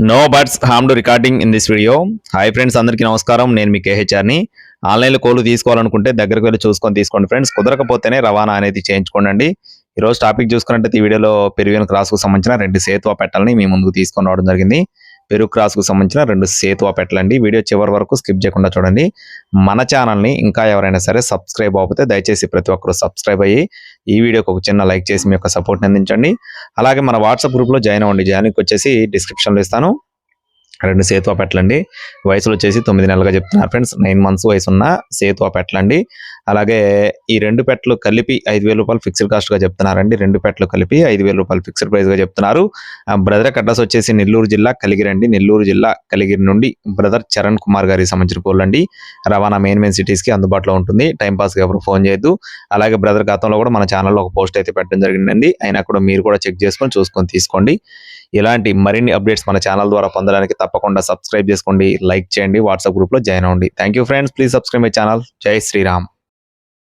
No bats harmed recording in this video. Hi friends, అందరికీ నమస్కారం. నేను మీ కేహెచ్ఆర్ని. ఆన్లైన్లో కోళ్ళు తీసుకోవాలనుకుంటే దగ్గరకు వెళ్ళి చూసుకొని తీసుకోండి ఫ్రెండ్స్. కుదరకపోతేనే రవాణా అనేది చేయించుకోండి. ఈరోజు టాపిక్ చూసుకున్నట్టు ఈ వీడియోలో పెరువియన్ క్రాస్కు సంబంధించిన 2 సేతువా పెట్టాలని మీ ముందుకు తీసుకొని రావడం జరిగింది. పెరుగు క్రాస్కు సంబంధించిన 2 సేతువా పెట్టాలండి. వీడియో చివరి వరకు స్కిప్ చేయకుండా చూడండి. మన ఛానల్ని ఇంకా ఎవరైనా సరే సబ్స్క్రైబ్ అవ్వకపోతే దయచేసి ప్రతి ఒక్కరు సబ్స్క్రైబ్ అయ్యి ఈ వీడియోకి ఒక చిన్న లైక్ చేసి మీ యొక్క సపోర్ట్ని అందించండి. అలాగే మన వాట్సాప్ గ్రూప్లో జాయిన్ అవ్వండి. జాయిన్కి వచ్చేసి డిస్క్రిప్షన్లో ఇస్తాను. 2 సేతువా పెట్టలండి. వయసులో వచ్చేసి 9 నెలలుగా చెప్తున్నారు ఫ్రెండ్స్. 9 months వయసు ఉన్న సేతువా పెట్టలండి. అలాగే ఈ 2 పెట్టలు కలిపి 5,000 రూపాయలు ఫిక్స్డ్ కాస్ట్గా చెప్తున్నారండి. 2 పెట్టలు కలిపి 5,000 రూపాయలు ఫిక్స్డ్ ప్రైస్గా చెప్తున్నారు. బ్రదర్ అడ్రస్ వచ్చేసి నెల్లూరు జిల్లా కలిగిరి అండి. నెల్లూరు జిల్లా కలిగిరి నుండి బ్రదర్ చరణ్ కుమార్ గారికి సంబంధించిన కోళ్ళు అండి. రవాణా మెయిన్ సిటీస్కి అందుబాటులో ఉంటుంది. టైంపాస్గా ఎవరు ఫోన్ చేయొద్దు. అలాగే బ్రదర్ గతంలో కూడా మన ఛానల్లో ఒక పోస్ట్ అయితే పెట్టడం జరిగిందండి. అయినా కూడా మీరు కూడా చెక్ చేసుకొని చూసుకొని తీసుకోండి. ఇలాంటి మరిన్ని అప్డేట్స్ మన ఛానల్ ద్వారా పొందడానికి తప్పకుండా సబ్స్క్రైబ్ చేసుకోండి, లైక్ చేయండి, వాట్సాప్ గ్రూప్లో జాయిన్ అవ్వండి. Thank you friends. Please subscribe my channel. జై శ్రీరామ్.